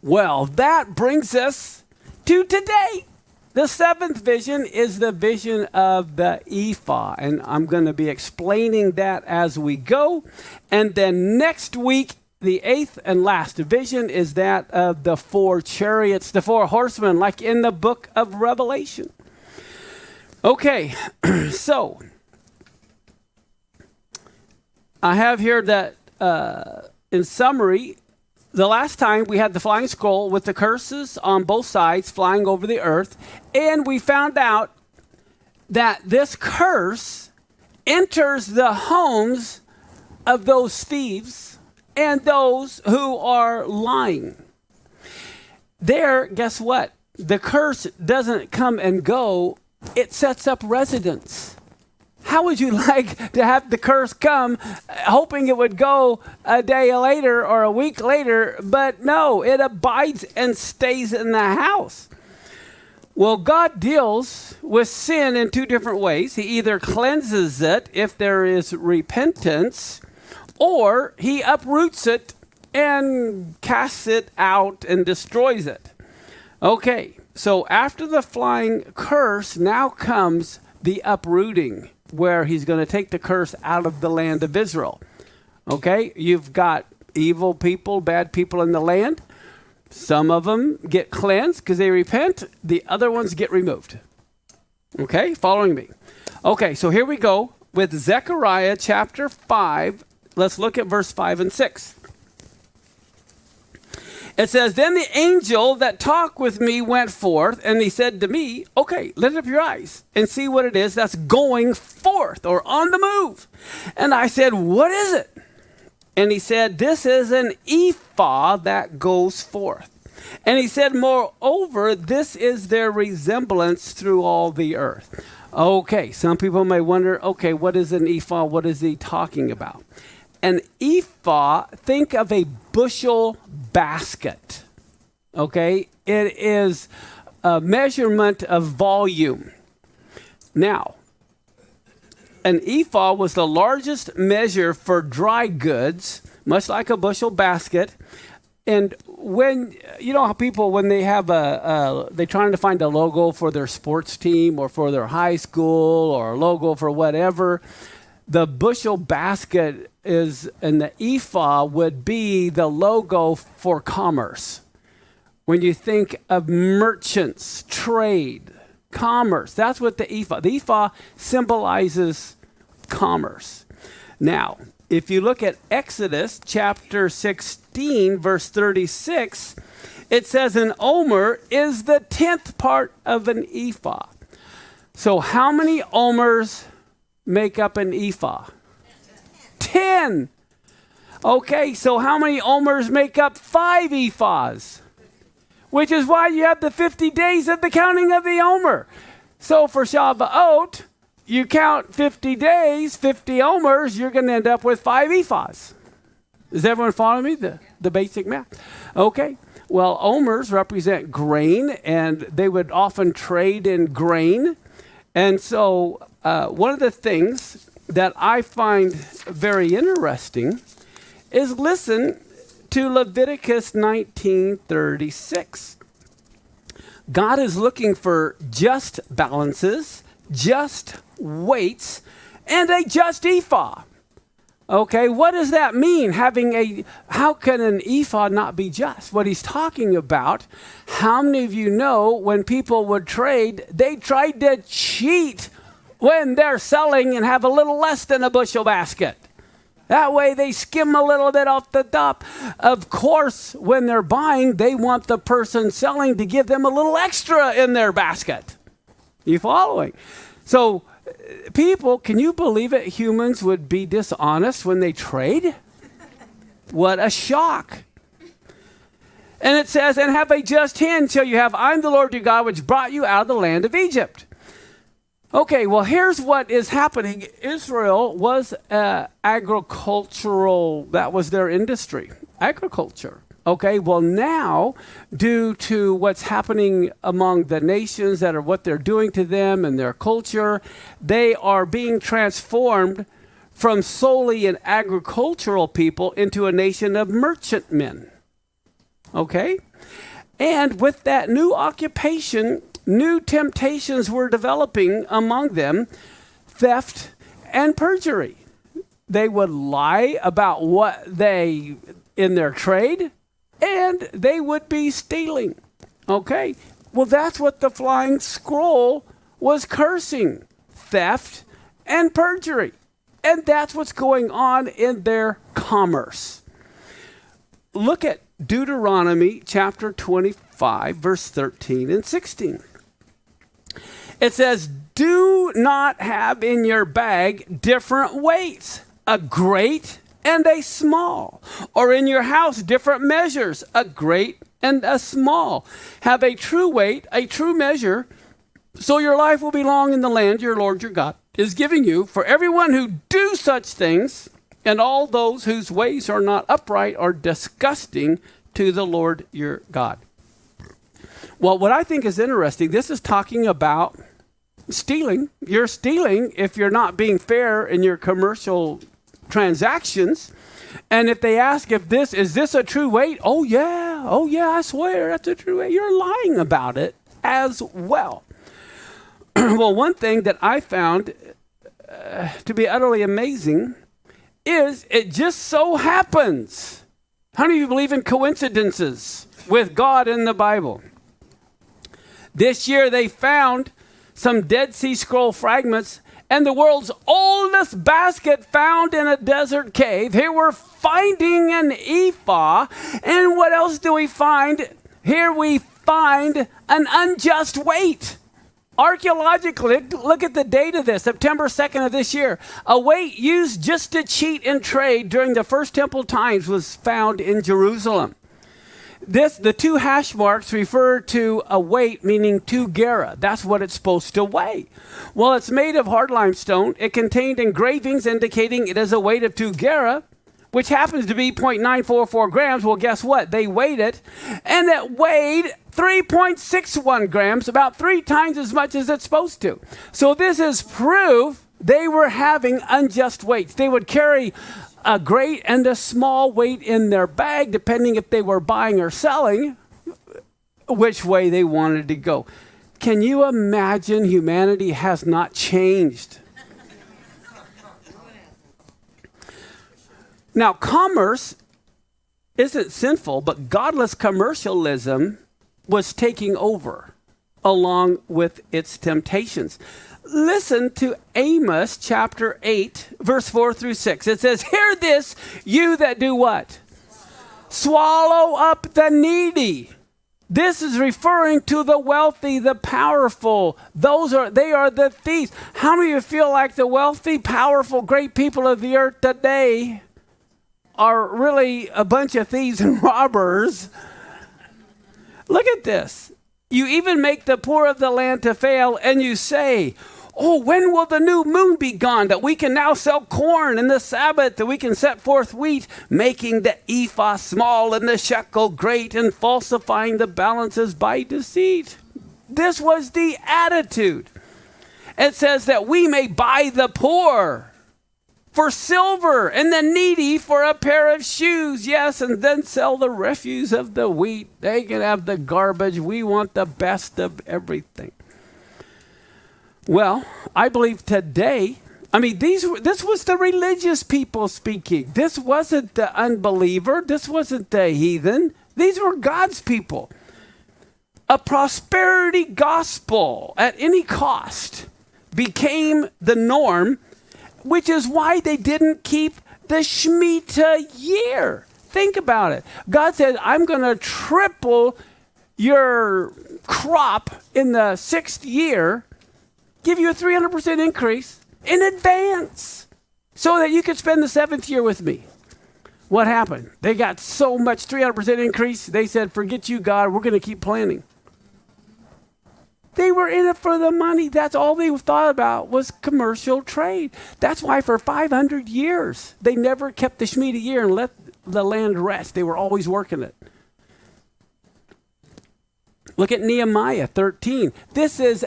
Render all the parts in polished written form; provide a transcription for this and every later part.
Well, that brings us to today. The seventh vision is the vision of the Ephah, and I'm going to be explaining that as we go. And then next week, the eighth and last vision is that of the four chariots, the four horsemen, like in the book of Revelation. Okay, so I have here that in summary, the last time we had the flying scroll with the curses on both sides flying over the earth, and we found out that this curse enters the homes of those thieves and those who are lying. There, guess what? The curse doesn't come and go, it sets up residence. How would you like to have the curse come, hoping it would go a day later or a week later? But no, it abides and stays in the house. Well, God deals with sin in two different ways. He either cleanses it if there is repentance, or he uproots it and casts it out and destroys it. Okay, so after the flying curse, now comes the uprooting, where he's going to take the curse out of the land of Israel. Okay, you've got evil people, bad people in the land. Some of them get cleansed because they repent. The other ones get removed. Okay, following me. Okay, so here we go with Zechariah chapter 5. Let's look at verse 5 and 6. It says, "Then the angel that talked with me went forth, and he said to me, okay, lift up your eyes and see what it is that's going forth or on the move. And I said, what is it? And he said, this is an ephah that goes forth. And he said, moreover, this is their resemblance through all the earth." Okay, some people may wonder, okay, what is an ephah? What is he talking about? An ephah, think of a bushel basket. Okay, it is a measurement of volume. Now, an ephah was the largest measure for dry goods, much like a bushel basket. And when, you know how people, when they have they're trying to find a logo for their sports team or for their high school or a logo for whatever, the bushel basket is, and the ephah would be the logo for commerce. When you think of merchants, trade, commerce, that's what the ephah symbolizes commerce. Now, if you look at Exodus chapter 16, verse 36, it says an omer is the 10th part of an ephah. So how many omers make up an ephah? 10. Okay, so how many omers make up 5 ephahs? Which is why you have the 50 days of the counting of the omer. So for Shavuot, you count 50 days, 50 omers, you're going to end up with 5 ephahs. Does everyone follow me? The basic math. Okay. Well, omers represent grain, and they would often trade in grain. And so one of the things that I find very interesting is listen to Leviticus 19:36. God is looking for just balances, just weights, and a just ephah. Okay, what does that mean? How can an ephah not be just? What he's talking about, how many of you know when people would trade, they tried to cheat when they're selling and have a little less than a bushel basket? That way they skim a little bit off the top. Of course, when they're buying, they want the person selling to give them a little extra in their basket. You following? So people, can you believe it? Humans would be dishonest when they trade? What a shock. And it says, and have a just hand shall you have. I'm the Lord your God, which brought you out of the land of Egypt. Okay, well, here's what is happening. Israel was agricultural, that was their industry, agriculture. Okay, well now, due to what's happening among the nations that are what they're doing to them and their culture, they are being transformed from solely an agricultural people into a nation of merchantmen. Okay? And with that new occupation, new temptations were developing among them, theft and perjury. They would lie about what they, in their trade, and they would be stealing. Okay, well that's what the flying scroll was cursing, theft and perjury. And that's what's going on in their commerce. Look at Deuteronomy chapter 25, verse 13 and 16. It says, do not have in your bag different weights, a great and a small, or in your house different measures, a great and a small. Have a true weight, a true measure, so your life will be long in the land your Lord your God is giving you. For everyone who do such things, and all those whose ways are not upright, are disgusting to the Lord your God. Well, what I think is interesting, this is talking about stealing. You're stealing if you're not being fair in your commercial transactions. And if they ask is this a true weight? Oh yeah, I swear that's a true weight. You're lying about it as well. Well, one thing that I found to be utterly amazing is it just so happens. How many of you believe in coincidences with God in the Bible? This year they found some Dead Sea Scroll fragments and the world's oldest basket found in a desert cave. Here we're finding an ephah. And what else do we find? Here we find an unjust weight. Archaeologically, look at the date of this, September 2nd of this year. A weight used just to cheat in trade during the First Temple times was found in Jerusalem. The two hash marks refer to a weight meaning 2 gera. That's what it's supposed to weigh. Well, it's made of hard limestone. It contained engravings indicating it is a weight of 2 gera, which happens to be 0.944 grams. Well, guess what? They weighed it, and it weighed 3.61 grams, about 3 times as much as it's supposed to. So this is proof they were having unjust weights. They would carry a great and a small weight in their bag, depending if they were buying or selling, which way they wanted to go. Can you imagine humanity has not changed? Now, commerce isn't sinful, but godless commercialism was taking over along with its temptations. Listen to Amos chapter 8, verse 4 through 6. It says, "Hear this, you that do what? Swallow up the needy." This is referring to the wealthy, the powerful. They are the thieves. How many of you feel like the wealthy, powerful, great people of the earth today are really a bunch of thieves and robbers? Look at this. You even make the poor of the land to fail, and you say, "Oh, when will the new moon be gone, that we can now sell corn, and the Sabbath, that we can set forth wheat, making the ephah small and the shekel great, and falsifying the balances by deceit?" This was the attitude. It says that we may buy the poor for silver and the needy for a pair of shoes. Yes, and then sell the refuse of the wheat. They can have the garbage. We want the best of everything. Well, I believe today, this was the religious people speaking. This wasn't the unbeliever. This wasn't the heathen. These were God's people. A prosperity gospel at any cost became the norm, which is why they didn't keep the Shemitah year. Think about it. God said, "I'm going to triple your crop in the 6th year, give you a 300% increase in advance so that you could spend the 7th year with me." What happened? They got so much 300% increase, they said, "Forget you, God, we're going to keep planting." They were in it for the money. That's all they thought about was commercial trade. That's why for 500 years, they never kept the Shemitah year and let the land rest. They were always working it. Look at Nehemiah 13. This is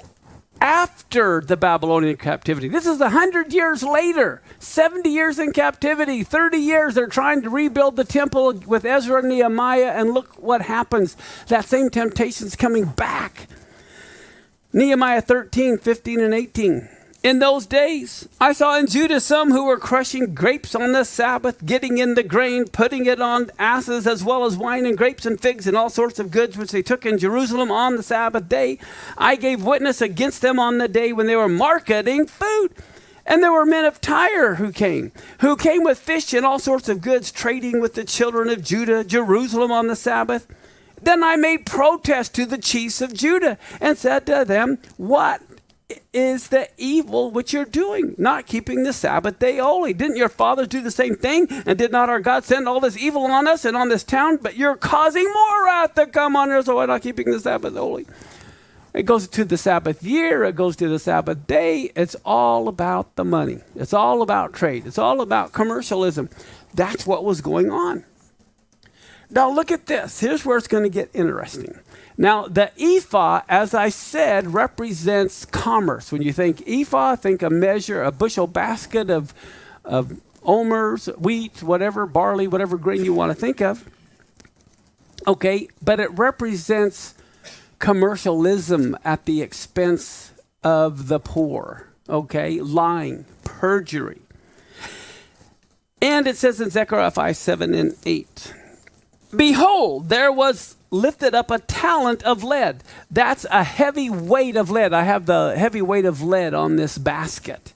after the Babylonian captivity. This is 100 years later, 70 years in captivity, 30 years they're trying to rebuild the temple with Ezra and Nehemiah, and look what happens. That same temptation's coming back. Nehemiah 13, 15 and 18. "In those days, I saw in Judah some who were crushing grapes on the Sabbath, getting in the grain, putting it on asses, as well as wine and grapes and figs and all sorts of goods, which they took in Jerusalem on the Sabbath day. I gave witness against them on the day when they were marketing food. And there were men of Tyre who came with fish and all sorts of goods, trading with the children of Judah, Jerusalem on the Sabbath. Then I made protest to the chiefs of Judah and said to them, what is the evil which you're doing, not keeping the Sabbath day holy? Didn't your fathers do the same thing? And did not our God send all this evil on us and on this town? But you're causing more wrath to come on us, so why not keeping the Sabbath holy? It goes to the Sabbath year. It goes to the Sabbath day. It's all about the money. It's all about trade. It's all about commercialism. That's what was going on. Now look at this. Here's where it's going to get interesting. Now, the ephah, as I said, represents commerce. When you think ephah, think a measure, a bushel basket of omers, wheat, whatever, barley, whatever grain you want to think of. Okay, but it represents commercialism at the expense of the poor. Okay, lying, perjury. And it says in Zechariah 5, 7, and 8, behold, there was lifted up a talent of lead. That's a heavy weight of lead. I have the heavy weight of lead on this basket.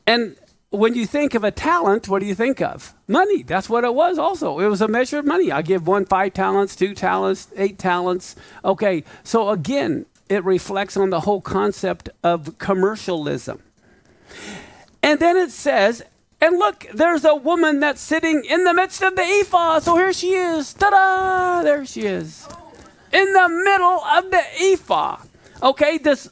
And when you think of a talent, what do you think of? Money. That's what it was also. It was a measure of money. I give one 5 talents, 2 talents, 8 talents. Okay, so again, it reflects on the whole concept of commercialism. And then it says, and look, there's a woman that's sitting in the midst of the ephah. So here she is. Ta-da! There she is. In the middle of the ephah. Okay, this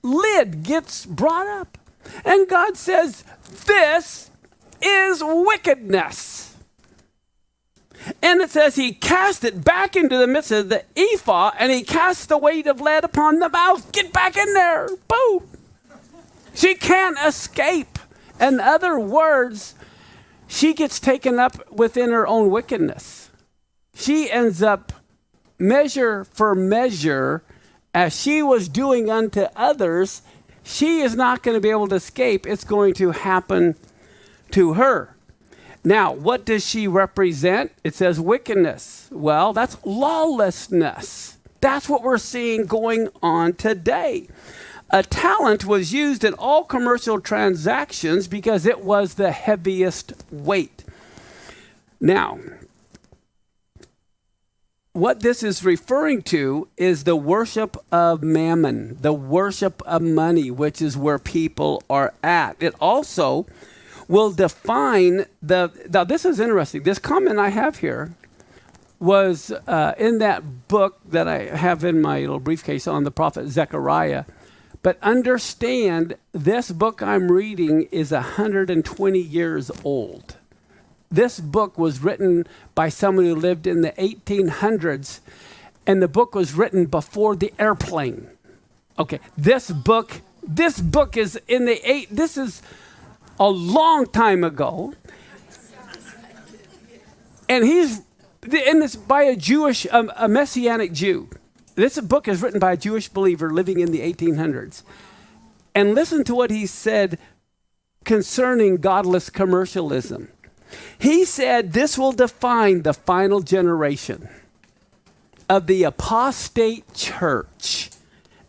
lid gets brought up. And God says, this is wickedness. And it says he cast it back into the midst of the ephah, and he cast the weight of lead upon the mouth. Get back in there. Boom. She can't escape. In other words, she gets taken up within her own wickedness. She ends up measure for measure, as she was doing unto others. She is not going to be able to escape. It's going to happen to her. Now, what does she represent? It says wickedness. Well, that's lawlessness. That's what we're seeing going on today. A talent was used in all commercial transactions because it was the heaviest weight. Now, what this is referring to is the worship of mammon, the worship of money, which is where people are at. It also will define now this is interesting. This comment I have here was in that book that I have in my little briefcase on the prophet Zechariah. But understand, this book I'm reading is 120 years old. This book was written by someone who lived in the 1800s, and the book was written before the airplane. Okay, this book is in the this is a long time ago. And it's by a Jewish, a Messianic Jew. This book is written by a Jewish believer living in the 1800s. And listen to what he said concerning godless commercialism. He said this will define the final generation of the apostate church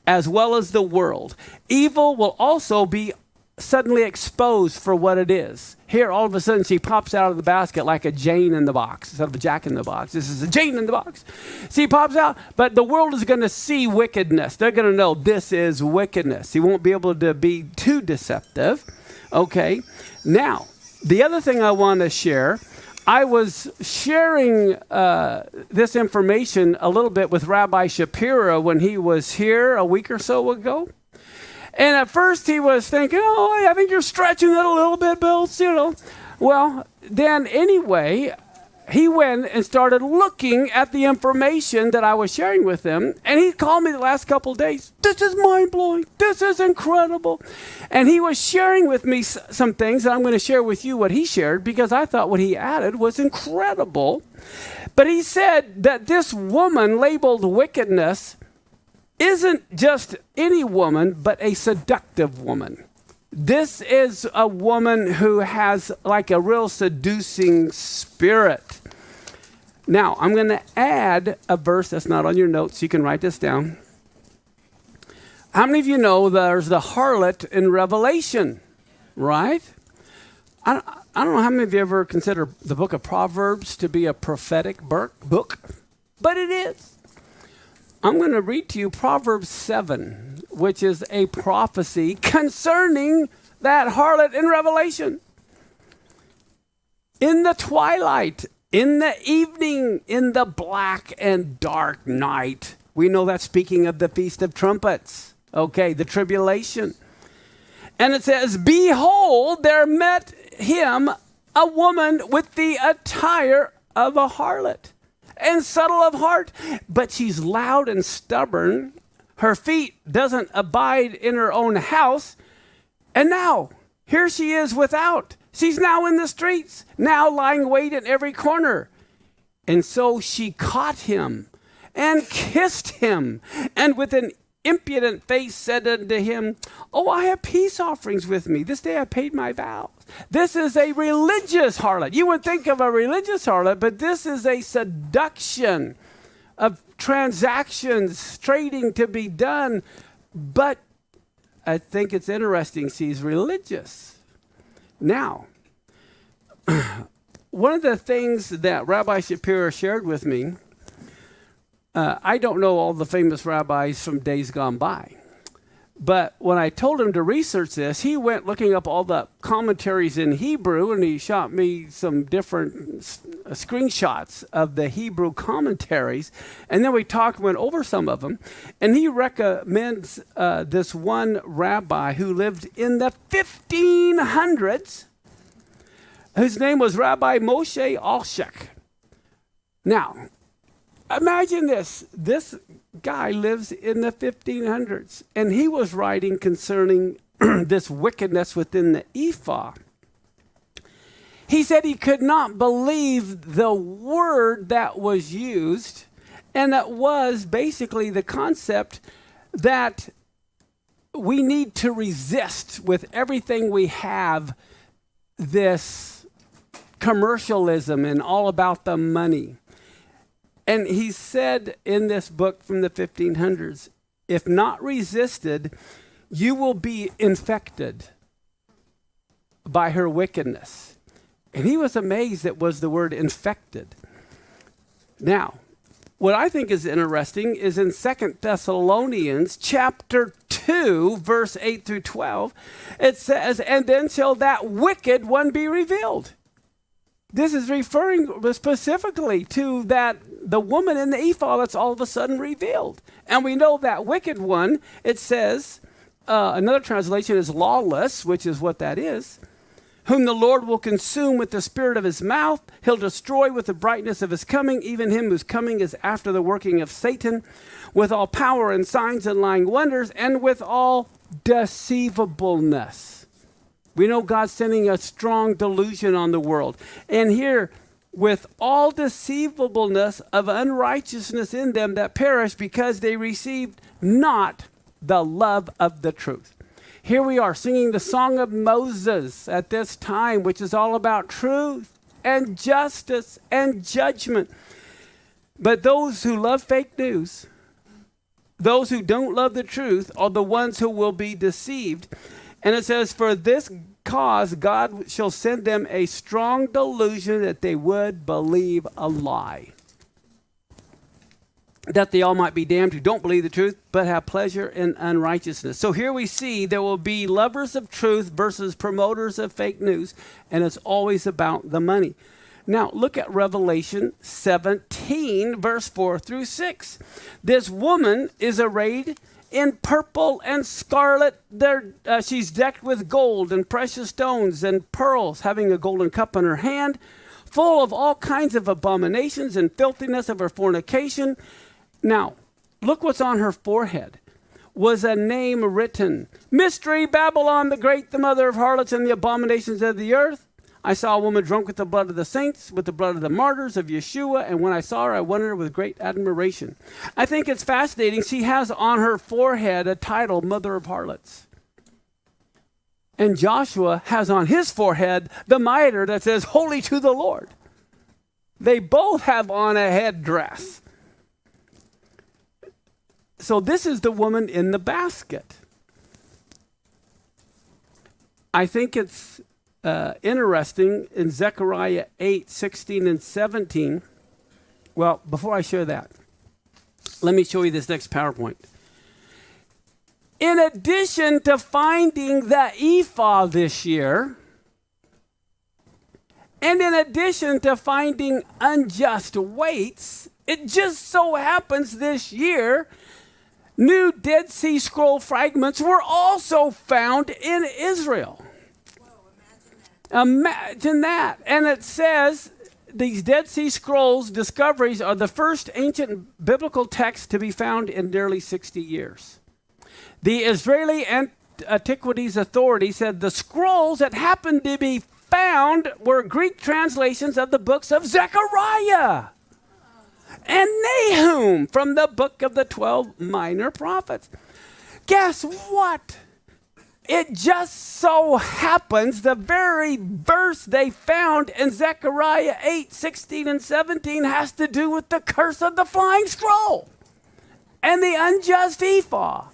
as well as the world. Evil will also be suddenly exposed for what it is. Here, all of a sudden, she pops out of the basket like a Jane in the box instead of a Jack in the box. This is a Jane in the box. She pops out, but the world is going to see wickedness. They're going to know this is wickedness. He won't be able to be too deceptive. Okay. Now, the other thing I want to share, I was sharing this information a little bit with Rabbi Shapiro when he was here a week or so ago. And at first he was thinking, oh, I think you're stretching it a little bit, Biltz, you know. Well, then anyway, he went and started looking at the information that I was sharing with him. And he called me the last couple of days. This is mind-blowing. This is incredible. And he was sharing with me some things, and I'm going to share with you what he shared because I thought what he added was incredible. But he said that this woman labeled wickedness isn't just any woman, but a seductive woman. This is a woman who has like a real seducing spirit. Now, I'm going to add a verse that's not on your notes. You can write this down. How many of you know there's the harlot in Revelation, right? I don't know how many of you ever consider the book of Proverbs to be a prophetic book, but it is. I'm going to read to you Proverbs 7, which is a prophecy concerning that harlot in Revelation. In the twilight, in the evening, in the black and dark night. We know that's speaking of the Feast of Trumpets. Okay, the tribulation. And it says, behold, there met him a woman with the attire of a harlot. and subtle of heart, but she's loud and stubborn. Her feet doesn't abide in her own house. And now, here she is without. She's now in the streets, now lying wait at every corner. And so she caught him and kissed him, and with an impudent face said unto him, oh, I have peace offerings with me. This day I paid my vows. This is a religious harlot. You would think of a religious harlot, but this is a seduction of transactions, trading to be done. But I think it's interesting. She's religious. Now, one of the things that Rabbi Shapiro shared with me, I don't know all the famous rabbis from days gone by. But when I told him to research this, he went looking up all the commentaries in Hebrew, and he shot me some different screenshots of the Hebrew commentaries. And then we went over some of them. And he recommends this one rabbi who lived in the 1500s, whose name was Rabbi Moshe Alshek. Now, imagine this. This guy lives in the 1500s, and he was writing concerning this wickedness within the Ephah. He said he could not believe the word that was used, and that was basically the concept that we need to resist with everything we have this commercialism and all about the money. And he said in this book from the 1500s, if not resisted, you will be infected by her wickedness. And he was amazed it was the word infected. Now, what I think is interesting is in 2 Thessalonians chapter 2, verse 8 through 12, it says, and then shall that wicked one be revealed. This is referring specifically to the woman in the ephah that's all of a sudden revealed. And we know that wicked one, it says, another translation is lawless, which is what that is, whom the Lord will consume with the spirit of his mouth. He'll destroy with the brightness of his coming, even him whose coming is after the working of Satan, with all power and signs and lying wonders, and with all deceivableness. We know God's sending a strong delusion on the world. And here, with all deceivableness of unrighteousness in them that perish, because they received not the love of the truth. Here we are singing the song of Moses at this time, which is all about truth and justice and judgment. But those who love fake news, those who don't love the truth, are the ones who will be deceived. And it says, for this cause God shall send them a strong delusion that they would believe a lie, that they all might be damned who don't believe the truth, but have pleasure in unrighteousness. So here we see there will be lovers of truth versus promoters of fake news, and it's always about the money. Now, look at Revelation 17, verse 4 through 6. This woman is arrayed in purple and scarlet. She's decked with gold and precious stones and pearls, having a golden cup in her hand, full of all kinds of abominations and filthiness of her fornication. Now, look what's on her forehead. Was a name written, Mystery Babylon the Great, the mother of harlots and the abominations of the earth. I saw a woman drunk with the blood of the saints, with the blood of the martyrs of Yeshua, and when I saw her, I wondered with great admiration. I think it's fascinating. She has on her forehead a title, Mother of Harlots. And Joshua has on his forehead the mitre that says, Holy to the Lord. They both have on a headdress. So this is the woman in the basket. I think it's interesting in Zechariah 8, 16 and 17. Well, before I share that, let me show you this next PowerPoint. In addition to finding the ephah this year, and in addition to finding unjust weights, it just so happens this year, new Dead Sea Scroll fragments were also found in Israel. Imagine that. And it says these Dead Sea Scrolls discoveries are the first ancient biblical texts to be found in nearly 60 years. The Israeli Antiquities Authority said the scrolls that happened to be found were Greek translations of the books of Zechariah and Nahum from the book of the 12 minor prophets. Guess what? It just so happens the very verse they found in Zechariah 8:16 and 17 has to do with the curse of the flying scroll and the unjust Ephah.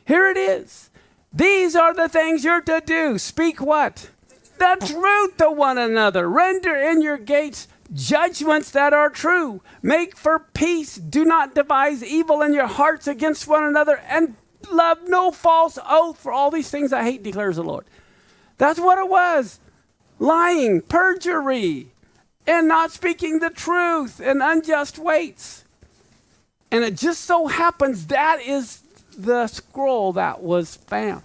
Here it is. These are the things you're to do. Speak what? The truth to one another. Render in your gates judgments that are true. Make for peace. Do not devise evil in your hearts against one another, and love no false oath. For all these things I hate, declares the Lord. That's what it was. Lying, perjury, and not speaking the truth, and unjust weights. And it just so happens that is the scroll that was found.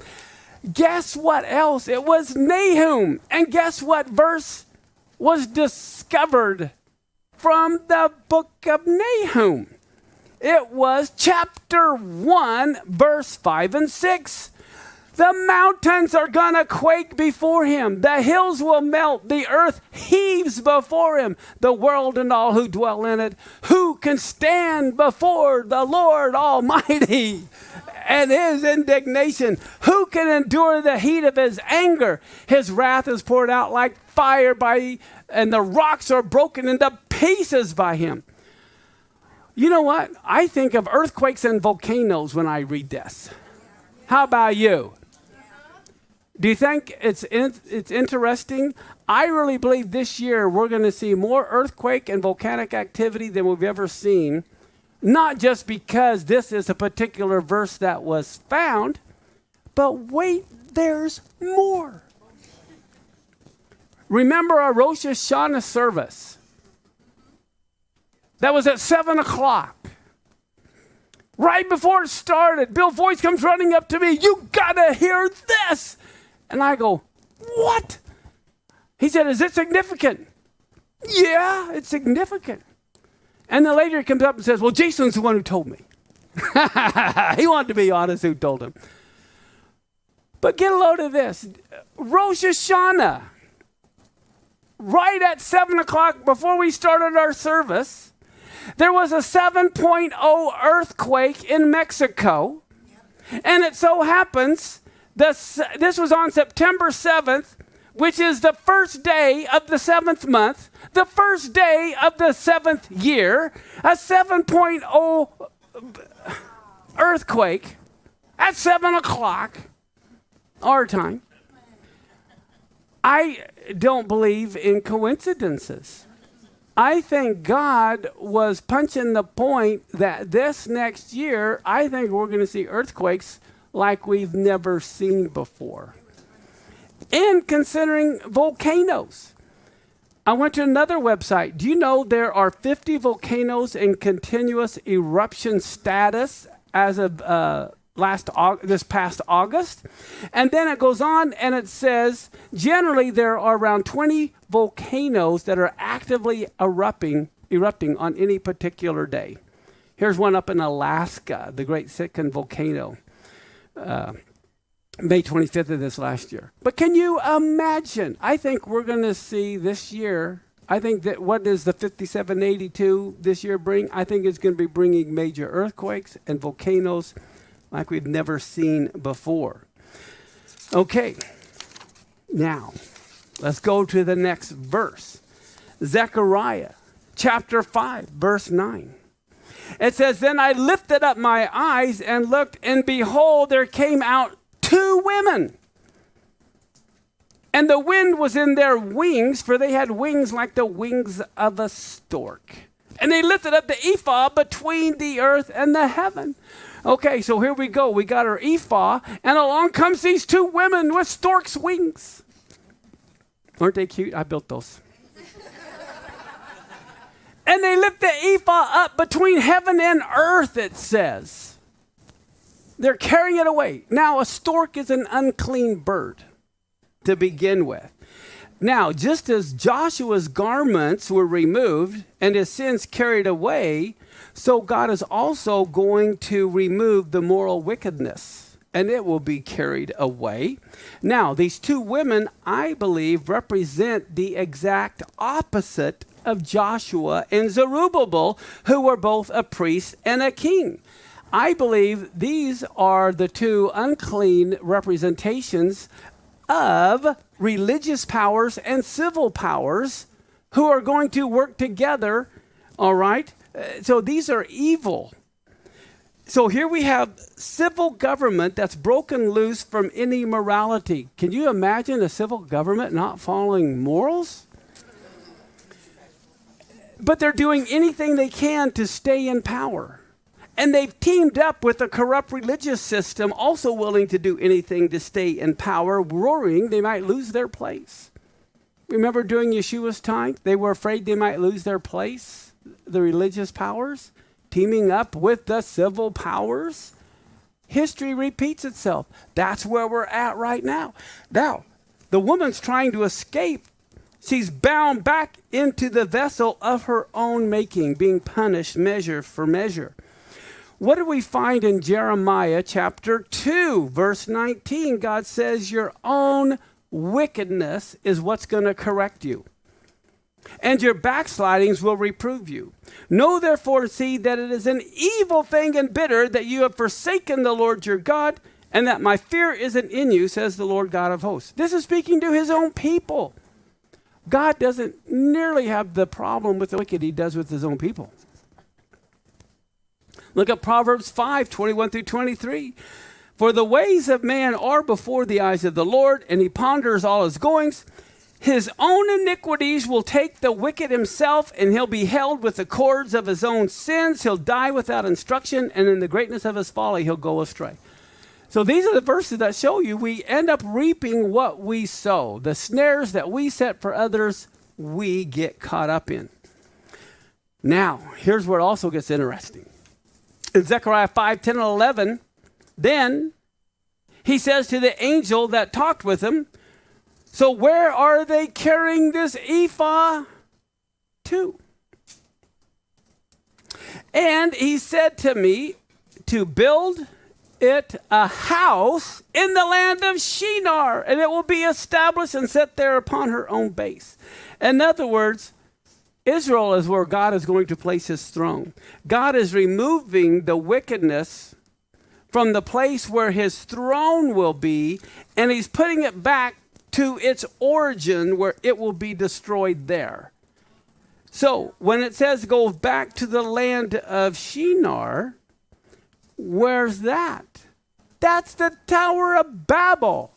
Guess what else? It was Nahum. And guess what verse was discovered from the book of Nahum? It was chapter 1, verse 5 and 6. The mountains are going to quake before him. The hills will melt. The earth heaves before him. The world and all who dwell in it. Who can stand before the Lord Almighty and his indignation? Who can endure the heat of his anger? His wrath is poured out like fire and the rocks are broken into pieces by him. You know what? I think of earthquakes and volcanoes when I read this. How about you? Do you think it's interesting? I really believe this year we're going to see more earthquake and volcanic activity than we've ever seen. Not just because this is a particular verse that was found, but wait, there's more. Remember our Rosh Hashanah service? That was at 7 o'clock. Right before it started, Bill Voice comes running up to me. You got to hear this. And I go, what? He said, is it significant? Yeah, it's significant. And then later he comes up and says, well, Jason's the one who told me. He wanted to be honest who told him. But get a load of this. Rosh Hashanah, right at 7 o'clock before we started our service, there was a 7.0 earthquake in Mexico. And it so happens, this was on September 7th, which is the first day of the 7th month, the first day of the 7th year, a 7.0 earthquake at 7 o'clock our time. I don't believe in coincidences. I think God was punching the point that this next year, I think we're going to see earthquakes like we've never seen before. And considering volcanoes. I went to another website. Do you know there are 50 volcanoes in continuous eruption status as of this past August? And then it goes on and it says, generally there are around 20 volcanoes that are actively erupting on any particular day. Here's one up in Alaska, the Great Sitka Volcano. May 25th of this last year. But can you imagine? I think we're going to see this year, I think that what does the 5782 this year bring? I think it's going to be bringing major earthquakes and volcanoes like we've never seen before. Okay, now let's go to the next verse. Zechariah chapter 5, verse 9. It says, then I lifted up my eyes and looked, and behold, there came out 2 women. And the wind was in their wings, for they had wings like the wings of a stork. And they lifted up the ephah between the earth and the heaven. Okay, so here we go. We got our ephah, and along comes these 2 women with stork's wings. Aren't they cute? I built those. And they lift the ephah up between heaven and earth, it says. They're carrying it away. Now, a stork is an unclean bird to begin with. Now, just as Joshua's garments were removed and his sins carried away, so God is also going to remove the moral wickedness, and it will be carried away. Now, these two women, I believe, represent the exact opposite of Joshua and Zerubbabel, who were both a priest and a king. I believe these are the two unclean representations of religious powers and civil powers who are going to work together, all right? So these are evil. So here we have civil government that's broken loose from any morality. Can you imagine a civil government not following morals? But they're doing anything they can to stay in power. And they've teamed up with a corrupt religious system, also willing to do anything to stay in power, worrying they might lose their place. Remember during Yeshua's time, they were afraid they might lose their place, the religious powers, teaming up with the civil powers. History repeats itself. That's where we're at right now. Now, the woman's trying to escape. She's bound back into the vessel of her own making, being punished measure for measure. What do we find in Jeremiah chapter 2, verse 19? God says your own wickedness is what's going to correct you, and your backslidings will reprove you. Know therefore and see that it is an evil thing and bitter that you have forsaken the Lord your God, and that my fear isn't in you, says the Lord God of hosts. This is speaking to his own people. God doesn't nearly have the problem with the wicked he does with his own people. Look at Proverbs 5, 21 through 23. For the ways of man are before the eyes of the Lord, and he ponders all his goings. His own iniquities will take the wicked himself, and he'll be held with the cords of his own sins. He'll die without instruction, and in the greatness of his folly, he'll go astray. So these are the verses that show you we end up reaping what we sow. The snares that we set for others, we get caught up in. Now, here's where it also gets interesting. In Zechariah 5, 10, and 11, then he says to the angel that talked with him, so where are they carrying this ephah to? And he said to me to build it a house in the land of Shinar, and it will be established and set there upon her own base. In other words, Israel is where God is going to place his throne. God is removing the wickedness from the place where his throne will be, and he's putting it back to its origin where it will be destroyed there. So when it says go back to the land of Shinar, where's that? That's the Tower of Babel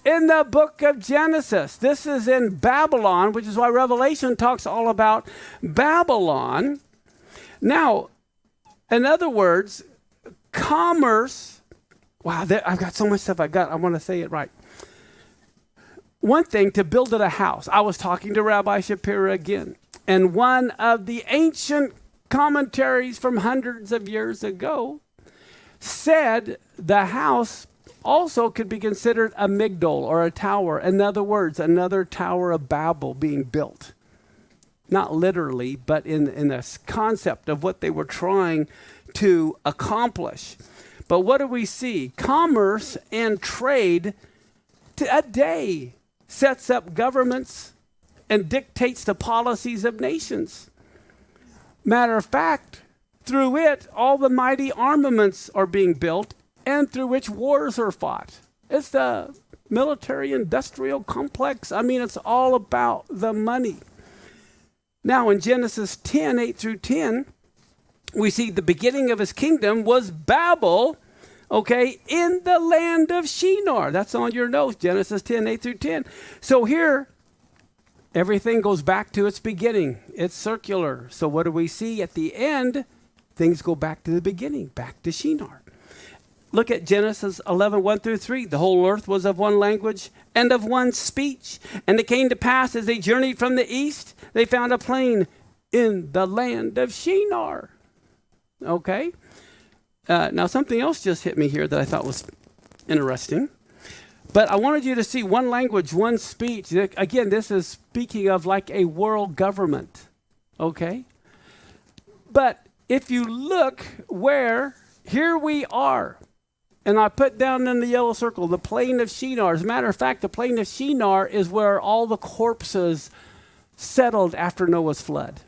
in the book of Genesis. This is in Babylon, which is why Revelation talks all about Babylon. Now, in other words, commerce, wow, I've got so much stuff I want to say it right. One thing, to build it a house. I was talking to Rabbi Shapira again, and one of the ancient commentaries from hundreds of years ago said the house also could be considered a migdol or a tower. In other words, another Tower of Babel being built. Not literally, but in this concept of what they were trying to accomplish. But what do we see? Commerce and trade today sets up governments and dictates the policies of nations. Matter of fact, through it, all the mighty armaments are being built and through which wars are fought. It's the military-industrial complex. I mean, it's all about the money. Now, in Genesis 10, 8 through 10, we see the beginning of his kingdom was Babel, okay, in the land of Shinar. That's on your notes, Genesis 10, 8 through 10. So here, everything goes back to its beginning. It's circular. So what do we see at the end? Things go back to the beginning, back to Shinar. Look at Genesis 11, 1 through 3. The whole earth was of one language and of one speech. And it came to pass as they journeyed from the east, they found a plain in the land of Shinar. Okay. Now something else just hit me here that I thought was interesting. But I wanted you to see one language, one speech. Again, this is speaking of like a world government, okay? But if you look where, here we are. And I put down in the yellow circle, the plain of Shinar. As a matter of fact, the plain of Shinar is where all the corpses settled after Noah's flood.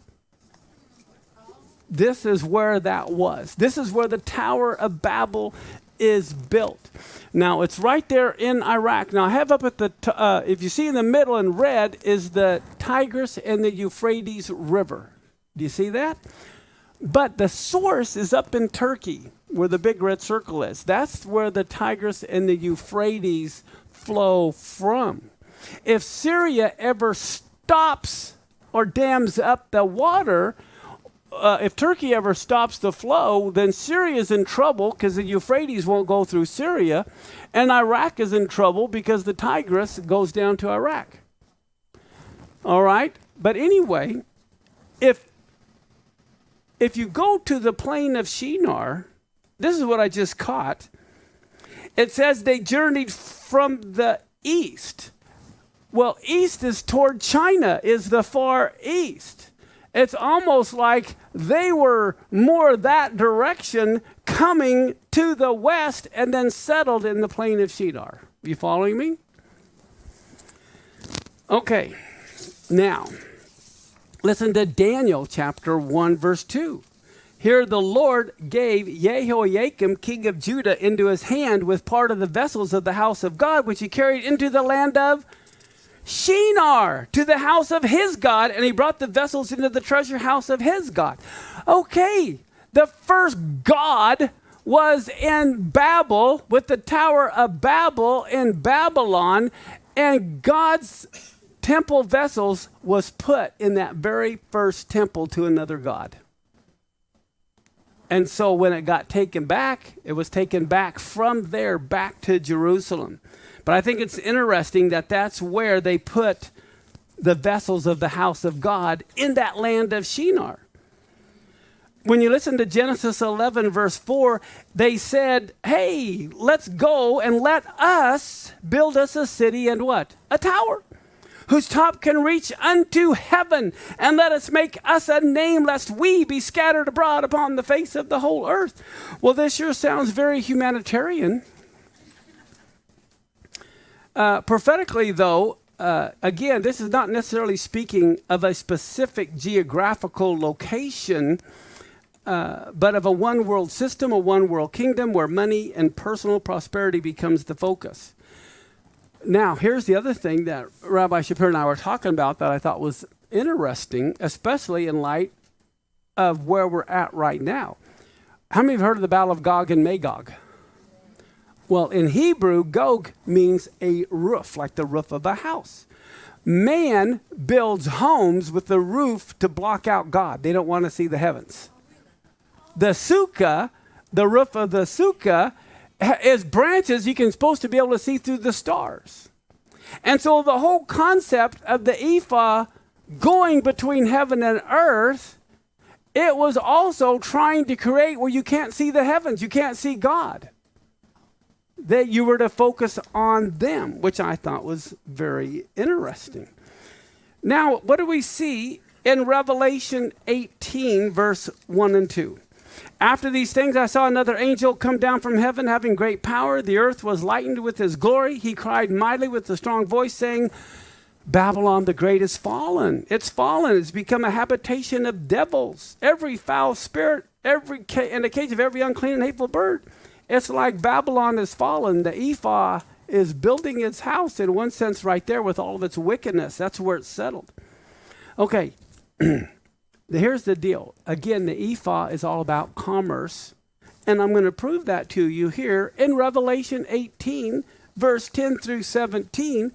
This is where that was. This is where the Tower of Babel is built. Now, it's right there in Iraq. Now, I have up at the, if you see in the middle in red, is the Tigris and the Euphrates River. Do you see that? But the source is up in Turkey, where the big red circle is. That's where the Tigris and the Euphrates flow from. If Syria ever stops or dams up the water, if Turkey ever stops the flow, then Syria is in trouble because the Euphrates won't go through Syria, and Iraq is in trouble because the Tigris goes down to Iraq. All right? But anyway, if you go to the plain of Shinar, this is what I just caught. It says they journeyed from the east. Well, east is toward China, is the far east. It's almost like they were more that direction coming to the west and then settled in the plain of Shinar. You following me? Okay. Now, listen to Daniel chapter 1, verse 2. Here the Lord gave Jehoiakim, king of Judah, into his hand with part of the vessels of the house of God, which he carried into the land of Shinar, to the house of his God, and he brought the vessels into the treasure house of his God. Okay, the first God was in Babel, with the Tower of Babel in Babylon, and God's temple vessels was put in that very first temple to another god. And so when it got taken back, it was taken back from there back to Jerusalem. But I think it's interesting that that's where they put the vessels of the house of God, in that land of Shinar. When you listen to Genesis 11, verse 4, they said, hey, let's go and let us build us a city and what? A tower, whose top can reach unto heaven, and let us make us a name, lest we be scattered abroad upon the face of the whole earth. Well, this sure sounds very humanitarian. Prophetically, though, again, this is not necessarily speaking of a specific geographical location, but of a one world system, a one world kingdom where money and personal prosperity becomes the focus. Now, here's the other thing that Rabbi Shapiro and I were talking about that I thought was interesting, especially in light of where we're at right now. How many have heard of the Battle of Gog and Magog? Well, in Hebrew, Gog means a roof, like the roof of a house. Man builds homes with the roof to block out God. They don't want to see the heavens. The sukkah, the roof of the sukkah, is branches you can supposed to be able to see through the stars. And so the whole concept of the Ephah going between heaven and earth, it was also trying to create where you can't see the heavens, you can't see God. That you were to focus on them, which I thought was very interesting. Now, what do we see in Revelation 18, verse 1 and 2? After these things, I saw another angel come down from heaven, having great power. The earth was lightened with his glory. He cried mightily with a strong voice, saying, Babylon the great is fallen. It's fallen. It's become a habitation of devils. Every foul spirit, and the cage of every unclean and hateful bird. It's like Babylon is fallen. The Ephah is building its house in one sense right there with all of its wickedness. That's where it's settled. Okay, here's the deal. Again, the Ephah is all about commerce. And I'm going to prove that to you here in Revelation 18, verse 10 through 17.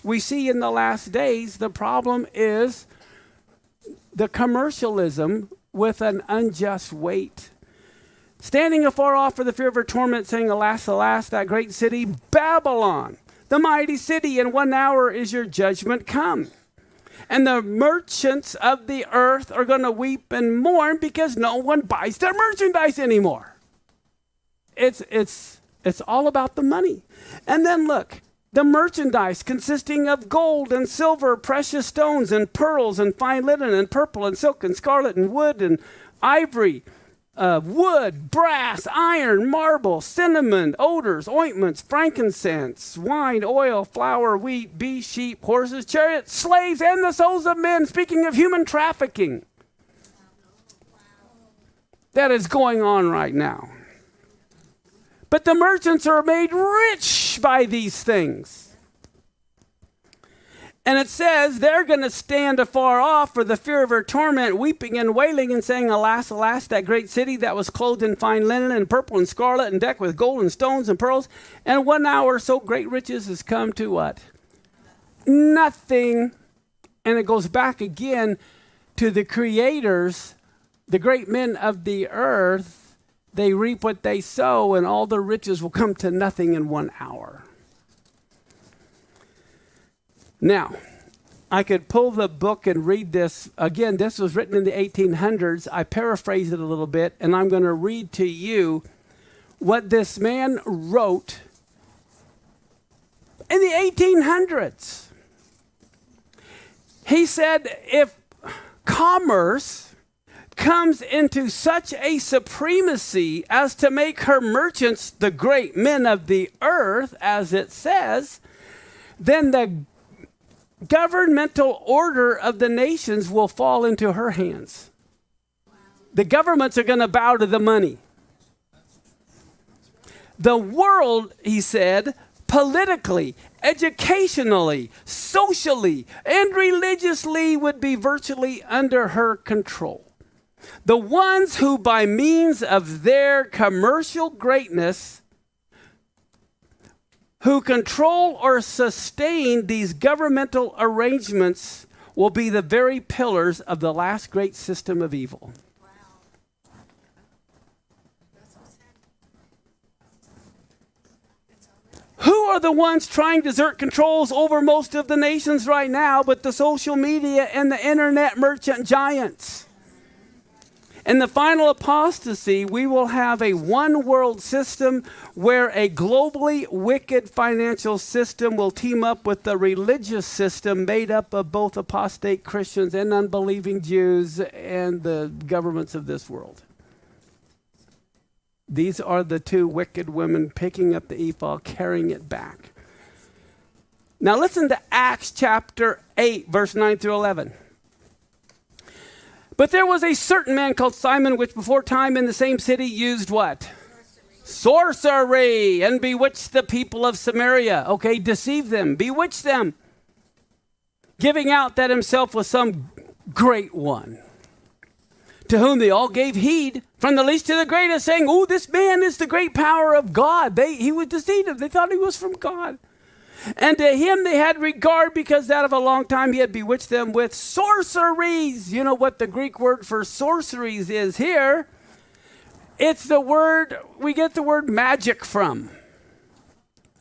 We see in the last days the problem is the commercialism with an unjust weight. Standing afar off for the fear of her torment, saying, Alas, alas, that great city, Babylon, the mighty city, in 1 hour is your judgment come. And the merchants of the earth are going to weep and mourn because no one buys their merchandise anymore. It's all about the money. And then look, The merchandise consisting of gold and silver, precious stones and pearls and fine linen and purple and silk and scarlet and wood and ivory, wood, brass, iron, marble, cinnamon, odors, ointments, frankincense, wine, oil, flour, wheat, bees, sheep, horses, chariots, slaves, and the souls of men. Speaking of human trafficking, that is going on right now. But the merchants are made rich by these things. And it says they're going to stand afar off for the fear of her torment, weeping and wailing and saying, alas, alas, that great city that was clothed in fine linen and purple and scarlet and decked with gold and stones and pearls. And 1 hour so great riches has come to what? Nothing. And it goes back again to the creators, the great men of the earth. They reap what they sow, and all the riches will come to nothing in 1 hour. Now, I could pull the book and read this. Again, this was written in the 1800s. I paraphrased it a little bit, and I'm going to read to you what this man wrote in the 1800s. He said, if commerce comes into such a supremacy as to make her merchants the great men of the earth, as it says, then the governmental order of the nations will fall into her hands. The governments are going to bow to the money. The world, he said, politically, educationally, socially, and religiously would be virtually under her control. The ones who, by means of their commercial greatness, who control or sustain these governmental arrangements, will be the very pillars of the last great system of evil. Who are the ones trying to exert controls over most of the nations right now but the social media and the internet merchant giants? In the final apostasy, we will have a one world system where a globally wicked financial system will team up with the religious system made up of both apostate Christians and unbelieving Jews and the governments of this world. These are the two wicked women picking up the ephah, carrying it back. Now listen to Acts chapter 8, verse 9 through 11. But there was a certain man called Simon, which before time in the same city used what? Sorcery, and bewitched the people of Samaria. Okay, deceive them, bewitch them, giving out that himself was some great one, to whom they all gave heed, from the least to the greatest, saying, oh, this man is the great power of God. He was deceived. They thought he was from God. And to him they had regard, because that of a long time he had bewitched them with sorceries. You know what the Greek word for sorceries is here? It's the word, we get the word magic from.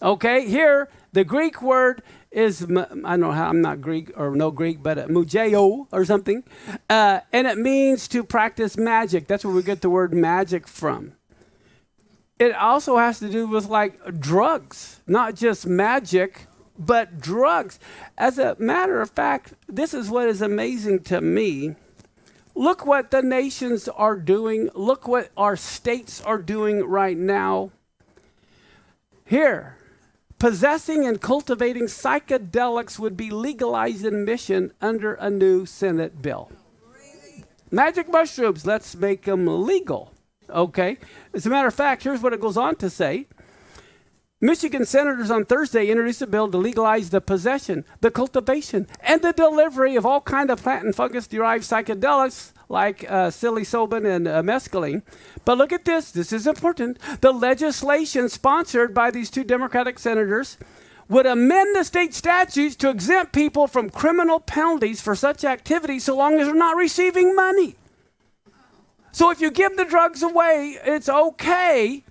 Okay, here the Greek word is, I don't know how, I'm not Greek or no Greek, but mugeo or something. And it means to practice magic. That's where we get the word magic from. It also has to do with like drugs, not just magic, but drugs. As a matter of fact, this is what is amazing to me. Look what the nations are doing. Look what our states are doing right now. Here, possessing and cultivating psychedelics would be legalized in mission under a new Senate bill. Magic mushrooms, let's make them legal. Okay. As a matter of fact, here's what it goes on to say. Michigan senators on Thursday introduced a bill to legalize the possession, the cultivation, and the delivery of all kinds of plant and fungus-derived psychedelics like psilocybin and mescaline. But look at this. This is important. The legislation sponsored by these two Democratic senators would amend the state statutes to exempt people from criminal penalties for such activities so long as they're not receiving money. So if you give the drugs away, it's okay,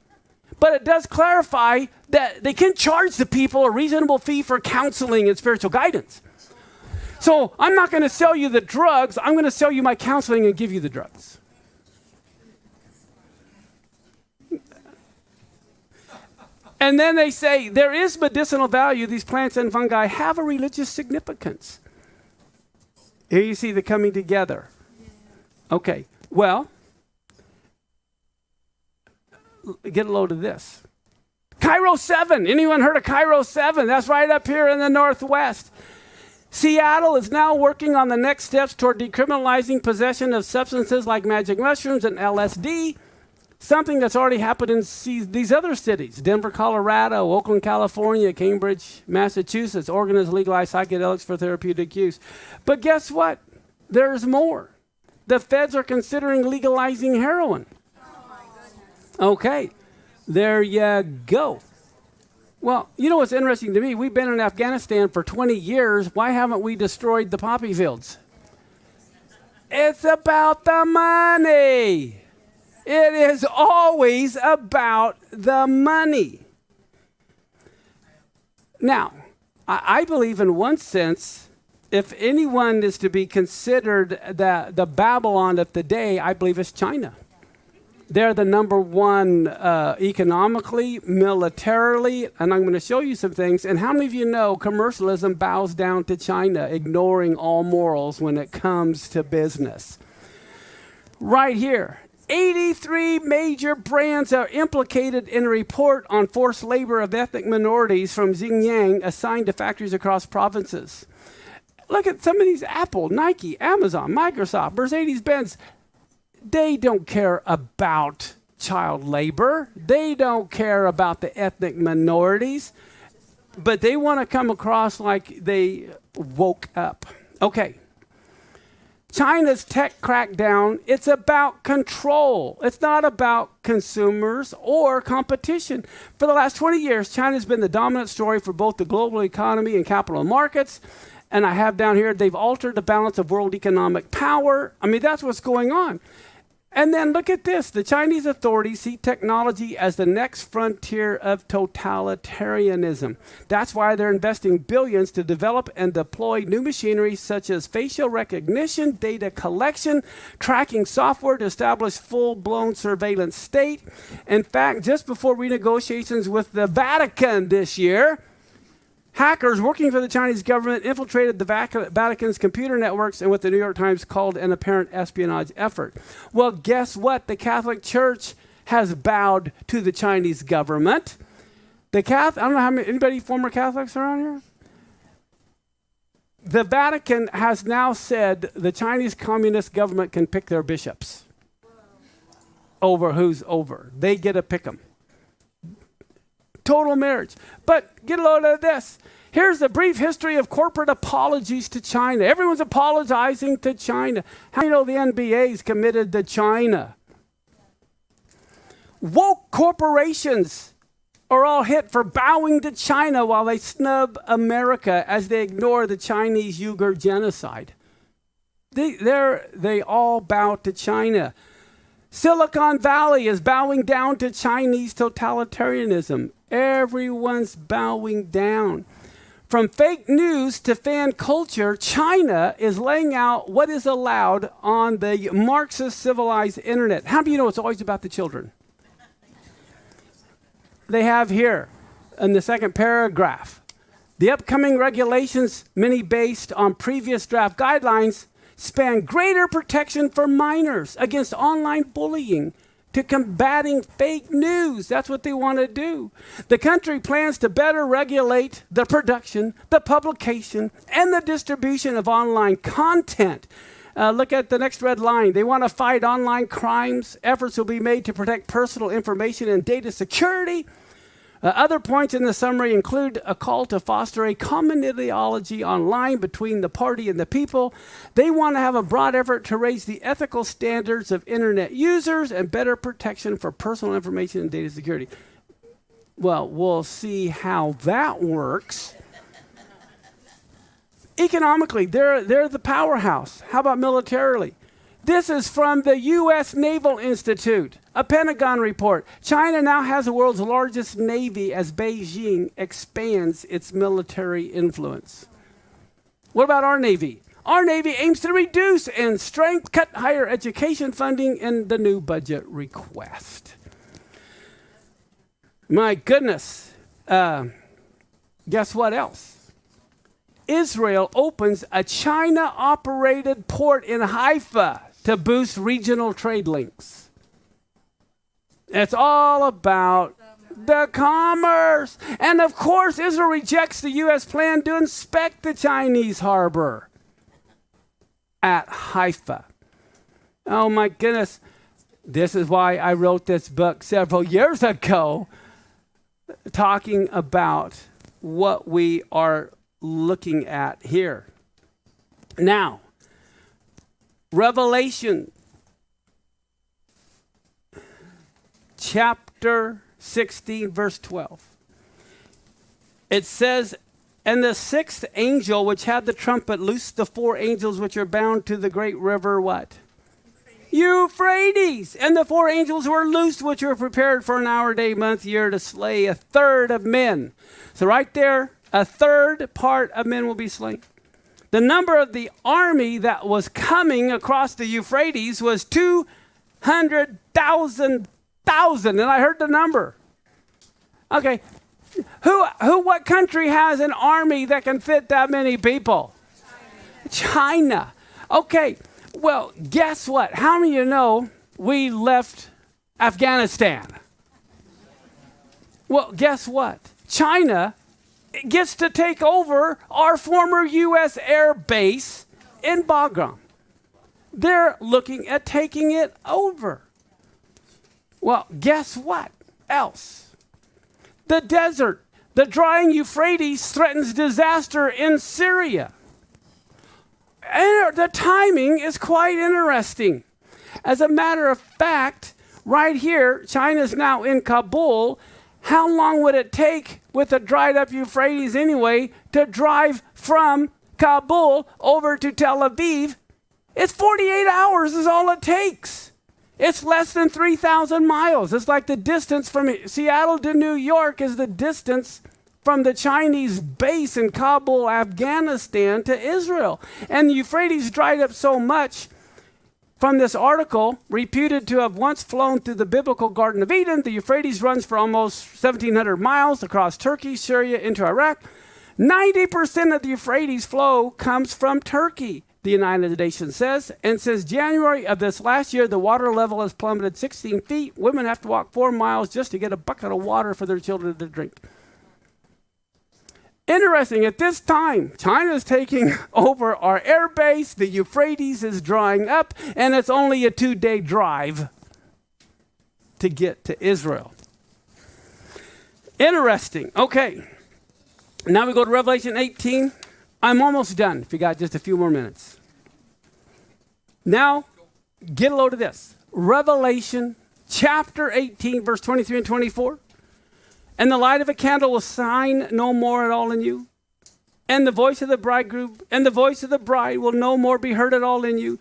but it does clarify that they can charge the people a reasonable fee for counseling and spiritual guidance. So I'm not going to sell you the drugs. I'm going to sell you my counseling and give you the drugs. And then they say there is medicinal value. These plants and fungi have a religious significance. Here you see the coming together. Okay, well, get a load of this. Cairo 7. Anyone heard of Cairo 7? That's right up here in the Northwest. Seattle is now working on the next steps toward decriminalizing possession of substances like magic mushrooms and LSD, something that's already happened in these other cities. Denver, Colorado, Oakland, California, Cambridge, Massachusetts. Oregon has legalized psychedelics for therapeutic use. But guess what? There's more. The feds are considering legalizing heroin. Okay, there you go. Well, you know what's interesting to me? We've been in Afghanistan for 20 years. Why haven't we destroyed the poppy fields? It's about the money. It is always about the money. Now, I believe in one sense, if anyone is to be considered the Babylon of the day, I believe it's China. They're the number one economically, militarily, and I'm going to show you some things. And how many of you know commercialism bows down to China, ignoring all morals when it comes to business? Right here, 83 major brands are implicated in a report on forced labor of ethnic minorities from Xinjiang assigned to factories across provinces. Look at some of these: Apple, Nike, Amazon, Microsoft, Mercedes-Benz. They don't care about child labor. They don't care about the ethnic minorities. But they want to come across like they woke up. Okay. China's tech crackdown, it's about control. It's not about consumers or competition. For the last 20 years, China's been the dominant story for both the global economy and capital markets. And I have down here, they've altered the balance of world economic power. I mean, that's what's going on. And then look at this. The Chinese authorities see technology as the next frontier of totalitarianism. That's why they're investing billions to develop and deploy new machinery such as facial recognition, data collection, tracking software to establish full-blown surveillance state. In fact, just before renegotiations with the Vatican this year, hackers working for the Chinese government infiltrated the Vatican's computer networks in what the New York Times called an apparent espionage effort. Well, guess what? The Catholic Church has bowed to the Chinese government. I don't know how many, anybody former Catholics around here? The Vatican has now said the Chinese Communist government can pick their bishops over who's over. They get to pick them. Total marriage. But get a load of this. Here's a brief history of corporate apologies to China. Everyone's apologizing to China. How do you know the NBA's committed to China? Woke corporations are all hit for bowing to China while they snub America as they ignore the Chinese Uyghur genocide. They all bow to China. Silicon Valley is bowing down to Chinese totalitarianism. Everyone's bowing down. From fake news to fan culture, China is laying out what is allowed on the Marxist civilized internet. How do you know it's always about the children? They have here in the second paragraph, the upcoming regulations, many based on previous draft guidelines, span greater protection for minors against online bullying to combating fake news. That's what they want to do. The country plans to better regulate the production, the publication, and the distribution of online content. Look at the next red line. They want to fight online crimes. Efforts will be made to protect personal information and data security. Other points in the summary include a call to foster a common ideology online between the party and the people. They want to have a broad effort to raise the ethical standards of internet users and better protection for personal information and data security. Well, we'll see how that works. Economically, they're the powerhouse. How about militarily? This is from the U.S. Naval Institute, a Pentagon report. China now has the world's largest navy as Beijing expands its military influence. What about our Navy? Our Navy aims to reduce and cut higher education funding in the new budget request. My goodness. Guess what else? Israel opens a China-operated port in Haifa to boost regional trade links. It's all about the commerce. And of course, Israel rejects the U.S. plan to inspect the Chinese harbor at Haifa. Oh my goodness. This is why I wrote this book several years ago, talking about what we are looking at here. Now, Revelation chapter 16, verse 12. It says, and the sixth angel, which had the trumpet, loosed the four angels which are bound to the great river, what? Euphrates. And the four angels were loosed, which were prepared for an hour, day, month, year, to slay a third of men. So right there, a third part of men will be slain. The number of the army that was coming across the Euphrates was 200,000. And I heard the number. Okay. What country has an army that can fit that many people? China. Okay. Well, guess what? How many of you know we left Afghanistan? Well, guess what? China gets to take over our former U.S. air base in Bagram. They're looking at taking it over. Well, guess what else? The desert, the drying Euphrates threatens disaster in Syria. And the timing is quite interesting. As a matter of fact, right here, China's now in Kabul. How long would it take with the dried up Euphrates anyway to drive from Kabul over to Tel Aviv? It's 48 hours is all it takes. It's less than 3,000 miles. It's like the distance from Seattle to New York is the distance from the Chinese base in Kabul, Afghanistan, to Israel. And the Euphrates dried up so much from this article, reputed to have once flown through the biblical Garden of Eden. The Euphrates runs for almost 1,700 miles across Turkey, Syria, into Iraq. 90% of the Euphrates flow comes from Turkey, the United Nations says. And since January of this last year, the water level has plummeted 16 feet. Women have to walk 4 miles just to get a bucket of water for their children to drink. Interesting, at this time, China is taking over our air base, the Euphrates is drying up, and it's only a 2-day drive to get to Israel. Interesting. Okay, now we go to Revelation 18. I'm almost done, if you got just a few more minutes. Now, get a load of this. Revelation chapter 18, verse 23 and 24. And the light of a candle will shine no more at all in you. And the voice of the bridegroom and the voice of the bride will no more be heard at all in you.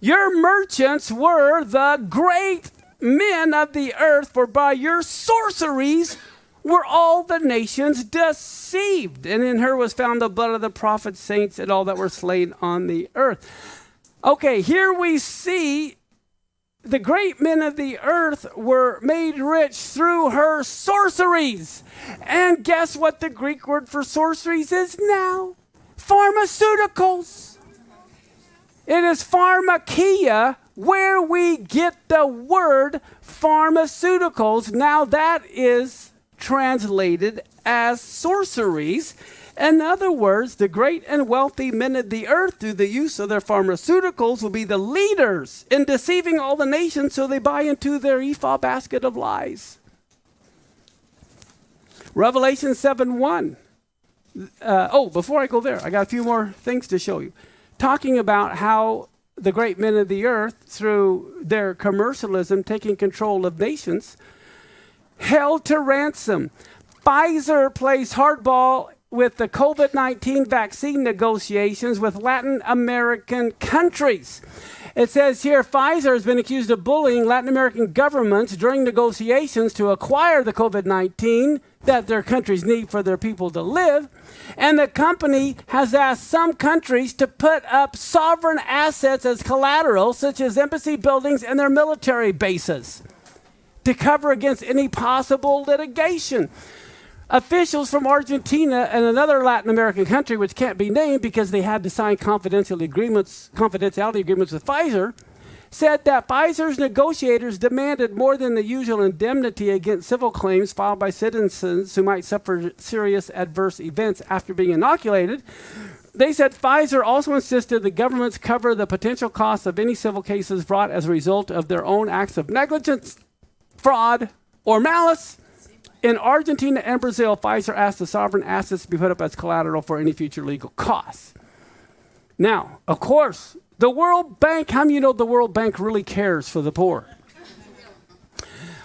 Your merchants were the great men of the earth, for by your sorceries were all the nations deceived. And in her was found the blood of the prophets, saints, and all that were slain on the earth. Okay, here we see the great men of the earth were made rich through her sorceries. And guess what the Greek word for sorceries is now? Pharmaceuticals. It is pharmakia, where we get the word pharmaceuticals. Now that is translated as sorceries. In other words, the great and wealthy men of the earth, through the use of their pharmaceuticals, will be the leaders in deceiving all the nations, so they buy into their Ephah basket of lies. Revelation 7:1. Before I go there, I got a few more things to show you. Talking about how the great men of the earth, through their commercialism, taking control of nations, held to ransom. Pfizer plays hardball with the COVID-19 vaccine negotiations with Latin American countries. It says here, Pfizer has been accused of bullying Latin American governments during negotiations to acquire the COVID-19 that their countries need for their people to live. And the company has asked some countries to put up sovereign assets as collateral, such as embassy buildings and their military bases. to cover against any possible litigation. Officials from Argentina and another Latin American country, which can't be named because they had to sign confidentiality agreements with Pfizer, said that Pfizer's negotiators demanded more than the usual indemnity against civil claims filed by citizens who might suffer serious adverse events after being inoculated. They said Pfizer also insisted the governments cover the potential costs of any civil cases brought as a result of their own acts of negligence, fraud, or malice. In Argentina and Brazil, Pfizer asked the sovereign assets to be put up as collateral for any future legal costs. Now, of course, the World Bank, how many of you know the World Bank really cares for the poor?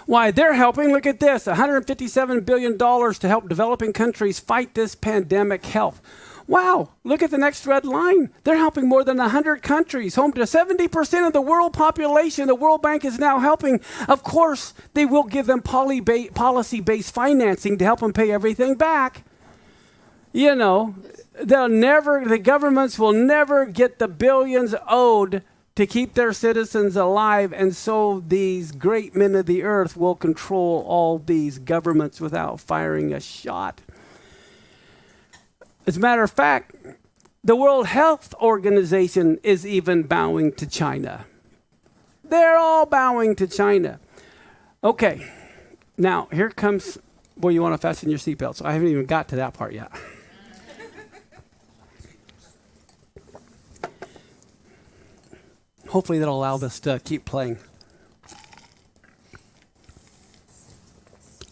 Why, they're helping, look at this, $157 billion to help developing countries fight this pandemic health. Wow, look at the next red line. They're helping more than 100 countries, home to 70% of the world population. The World Bank is now helping. Of course, they will give them policy-based financing to help them pay everything back. You know, the governments will never get the billions owed to keep their citizens alive, and so these great men of the earth will control all these governments without firing a shot. As a matter of fact, the World Health Organization is even bowing to China. They're all bowing to China. Okay, now here comes, boy, you want to fasten your seatbelts. I haven't even got to that part yet. Hopefully that'll allow this to keep playing.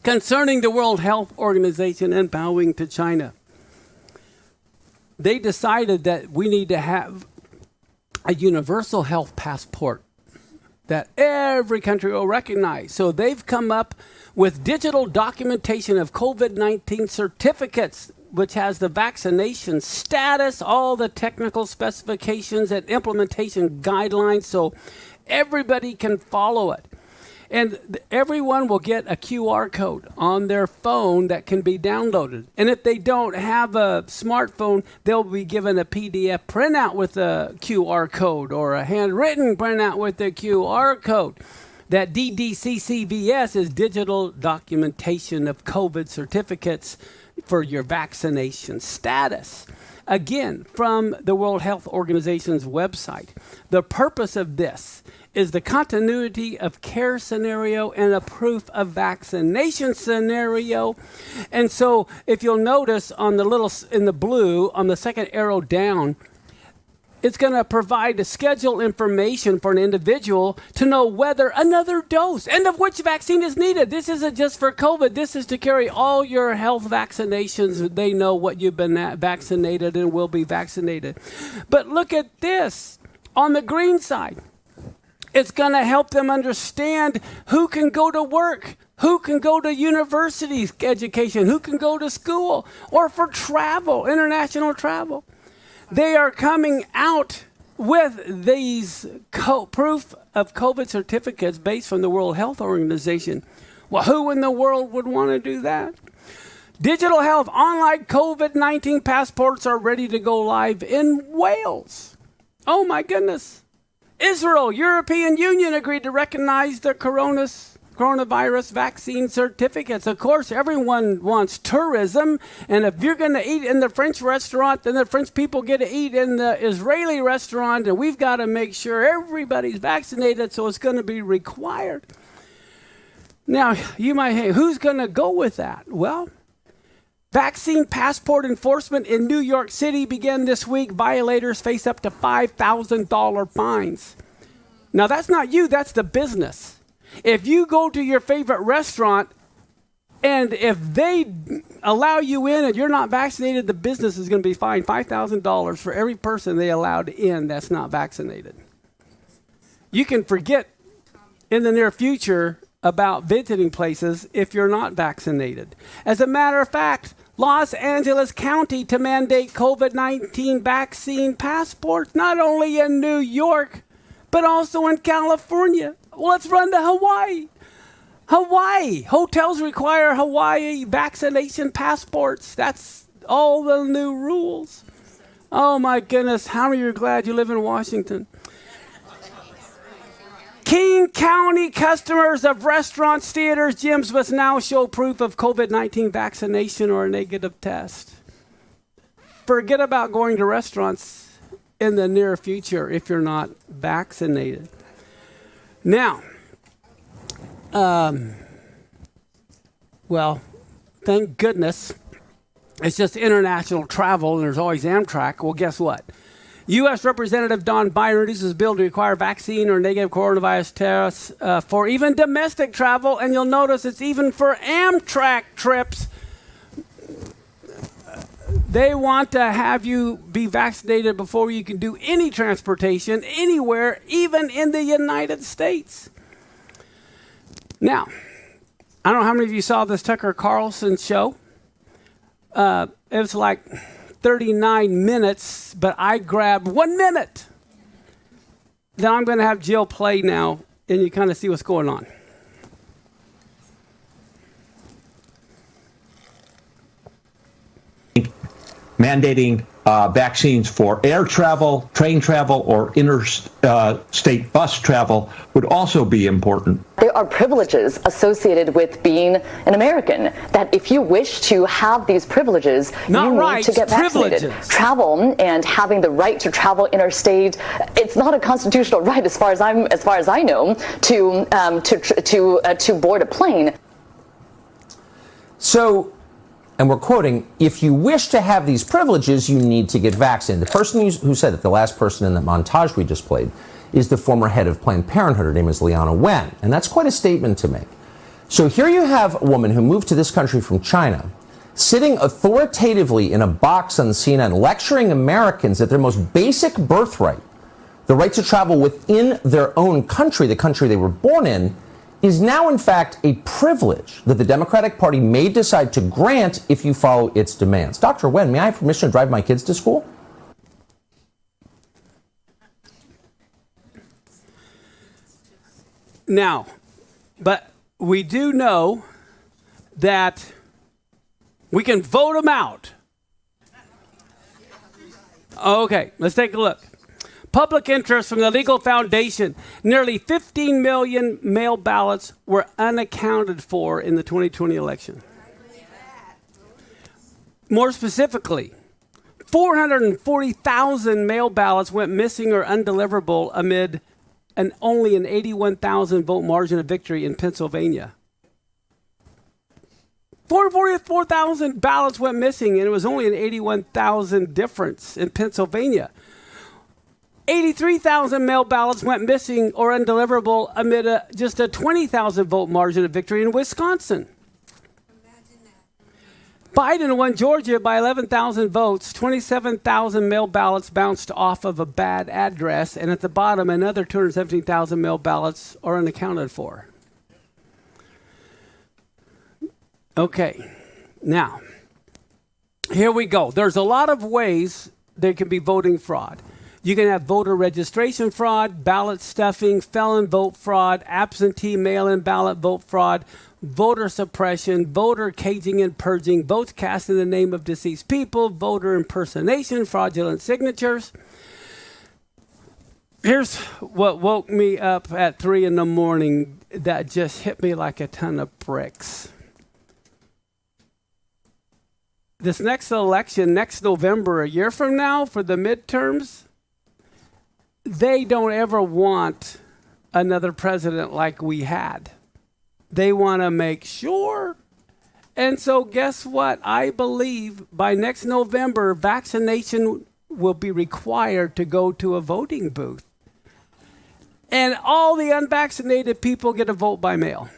Concerning the World Health Organization and bowing to China, they decided that we need to have a universal health passport that every country will recognize. So they've come up with digital documentation of COVID-19 certificates, which has the vaccination status, all the technical specifications and implementation guidelines, so everybody can follow it. And everyone will get a QR code on their phone that can be downloaded. And if they don't have a smartphone, they'll be given a PDF printout with a QR code or a handwritten printout with a QR code. That DDCCVS is digital documentation of COVID certificates for your vaccination status. Again, from the World Health Organization's website. The purpose of this is the continuity of care scenario and a proof of vaccination scenario. And so if you'll notice on the little, in the blue, on the second arrow down, it's going to provide the schedule information for an individual to know whether another dose and of which vaccine is needed. This isn't just for COVID. This is to carry all your health vaccinations. They know what you've been vaccinated and will be vaccinated. But look at this on the green side. It's going to help them understand who can go to work, who can go to university education, who can go to school, or for travel, international travel. They are coming out with these proof of COVID certificates based from the World Health Organization. Well, who in the world would want to do that? Digital health, online COVID-19 passports are ready to go live in Wales. Oh my goodness. Israel, European Union agreed to recognize the coronavirus vaccine certificates. Of course, everyone wants tourism, and if you're going to eat in the French restaurant, then the French people get to eat in the Israeli restaurant, and we've got to make sure everybody's vaccinated, so it's going to be required. Now, you might say, who's going to go with that? Well, vaccine passport enforcement in New York City began this week. Violators face up to $5,000 fines. Now, that's not you, that's the business. If you go to your favorite restaurant and if they allow you in and you're not vaccinated, the business is going to be fined $5,000 for every person they allowed in that's not vaccinated. You can forget in the near future about visiting places if you're not vaccinated. As a matter of fact, Los Angeles County to mandate COVID-19 vaccine passports, not only in New York, but also in California. Well, let's run to Hawaii. Hawaii. Hotels require Hawaii vaccination passports. That's all the new rules. Oh my goodness, how many of you are glad you live in Washington? King County customers of restaurants, theaters, gyms must now show proof of COVID-19 vaccination or a negative test. Forget about going to restaurants in the near future if you're not vaccinated. Now, well, thank goodness it's just international travel and there's always Amtrak. Well, guess what? U.S. Representative Don Biden introduces a bill to require vaccine or negative coronavirus tests for even domestic travel, and you'll notice it's even for Amtrak trips. They want to have you be vaccinated before you can do any transportation anywhere, even in the United States. Now, I don't know how many of you saw this Tucker Carlson show. It was like 39 minutes, but I grabbed 1 minute. Then I'm going to have Jill play now, and you kind of see what's going on. Mandating vaccines for air travel, train travel, or interstate bus travel would also be important. There are privileges associated with being an American, that if you wish to have these privileges, you need to get vaccinated. Travel and having the right to travel interstate, it's not a constitutional right as far as I know, to board a plane. So, and we're quoting, if you wish to have these privileges, you need to get vaccinated. The person who said it, the last person in the montage we just played, is the former head of Planned Parenthood. Her name is Leana Wen. And that's quite a statement to make. So here you have a woman who moved to this country from China, sitting authoritatively in a box on CNN, lecturing Americans that their most basic birthright, the right to travel within their own country, the country they were born in, is now, in fact, a privilege that the Democratic Party may decide to grant if you follow its demands. Dr. Wen, may I have permission to drive my kids to school? Now, but we do know that we can vote them out. Okay, let's take a look. Public interest from the Legal Foundation. Nearly 15 million mail ballots were unaccounted for in the 2020 election. More specifically, 440,000 mail ballots went missing or undeliverable amid only an 81,000 vote margin of victory in Pennsylvania. 444,000 ballots went missing, and it was only an 81,000 difference in Pennsylvania. 83,000 mail ballots went missing or undeliverable amid just a 20,000 vote margin of victory in Wisconsin. Biden won Georgia by 11,000 votes. 27,000 mail ballots bounced off of a bad address, and at the bottom, another 217,000 mail ballots are unaccounted for. Okay, now, here we go. There's a lot of ways there can be voting fraud. You can have voter registration fraud, ballot stuffing, felon vote fraud, absentee mail-in ballot vote fraud, voter suppression, voter caging and purging, votes cast in the name of deceased people, voter impersonation, fraudulent signatures. Here's what woke me up at 3 a.m. that just hit me like a ton of bricks. This next election, next November, a year from now, for the midterms, they don't ever want another president like we had. They want to make sure. And so guess what? I believe by next November, vaccination will be required to go to a voting booth. And all the unvaccinated people get a vote by mail.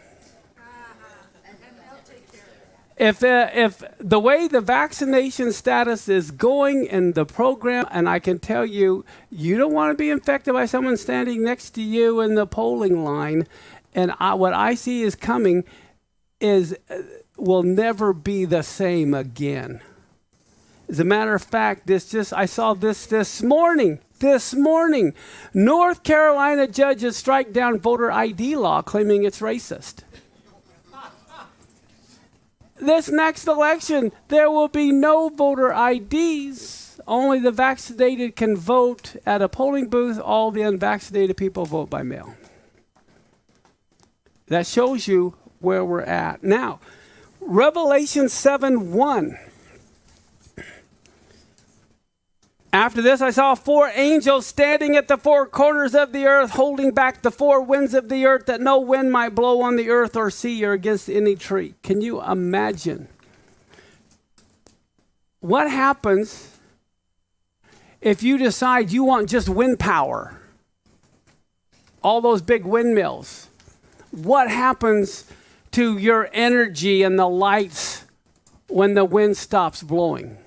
If the way the vaccination status is going in the program, and I can tell you, you don't want to be infected by someone standing next to you in the polling line. And what I see is coming is will never be the same again. As a matter of fact, I saw this morning. This morning, North Carolina judges strike down voter ID law, claiming it's racist. This next election, there will be no voter IDs. Only the vaccinated can vote at a polling booth. All the unvaccinated people vote by mail. That shows you where we're at. Now, Revelation 7:1. After this, I saw 4 angels standing at the 4 corners of the earth, holding back the 4 winds of the earth, that no wind might blow on the earth or sea or against any tree. Can you imagine? What happens if you decide you want just wind power? All those big windmills. What happens to your energy and the lights when the wind stops blowing?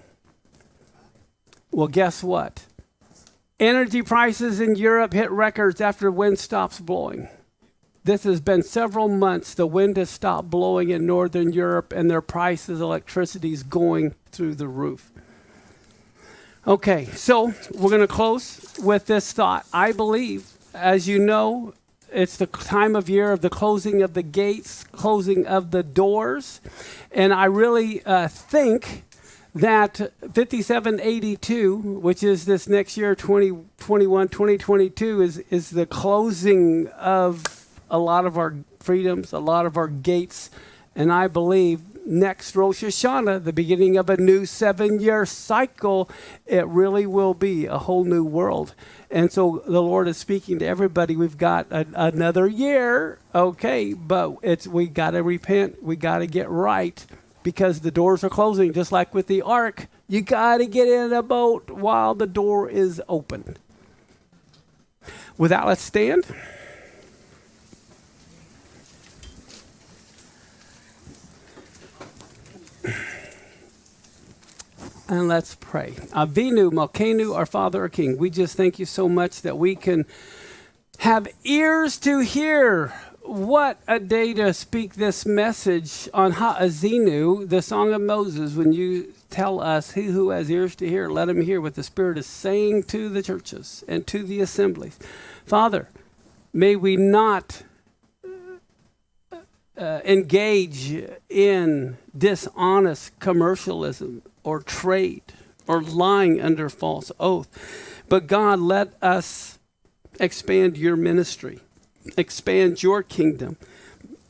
Well, guess what? Energy prices in Europe hit records after wind stops blowing. This has been several months. The wind has stopped blowing in Northern Europe, and their prices, electricity is going through the roof. Okay, so we're going to close with this thought. I believe, as you know, it's the time of year of the closing of the gates, closing of the doors, and I really think that 5782, which is this next year, 2021, 2022, is the closing of a lot of our freedoms, a lot of our gates. And I believe next Rosh Hashanah, the beginning of a new 7-year cycle, it really will be a whole new world. And so the Lord is speaking to everybody. We've got another year, okay, but we got to repent. We got to get right. Because the doors are closing, just like with the ark. You got to get in a boat while the door is open. With that, let's stand. And let's pray. Avinu Malkeinu, our Father, our King. We just thank you so much that we can have ears to hear. What a day to speak this message on Ha'azinu, the Song of Moses, when you tell us, he who has ears to hear, let him hear what the Spirit is saying to the churches and to the assemblies. Father, may we not engage in dishonest commercialism or trade or lying under false oath. But God, let us expand your ministry. Expand your kingdom.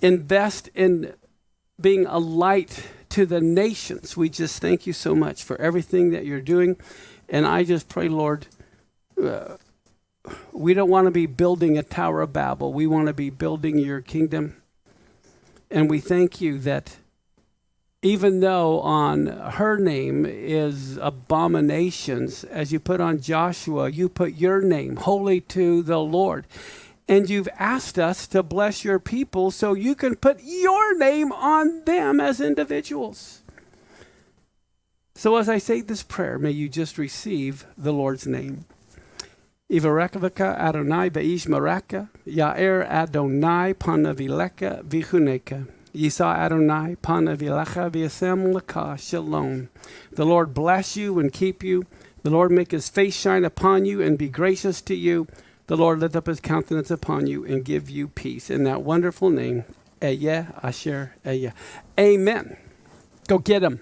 Invest in being a light to the nations. We just thank you so much for everything that you're doing. And I just pray, Lord, we don't want to be building a Tower of Babel. We want to be building your kingdom. And we thank you that even though on her name is abominations, as you put on Joshua, you put your name, holy to the Lord. And you've asked us to bless your people so you can put your name on them as individuals. So as I say this prayer, may you just receive the Lord's name. Ivarekavaka Adonai Beish Maraka, Yair Adonai Panavileka Vichuneka, Yisa Adonai Panavilecha Viasem Laka Shalom. The Lord bless you and keep you. The Lord make his face shine upon you and be gracious to you. The Lord lift up his countenance upon you and give you peace. In that wonderful name, Ehyeh Asher Ehyeh. Amen. Go get him.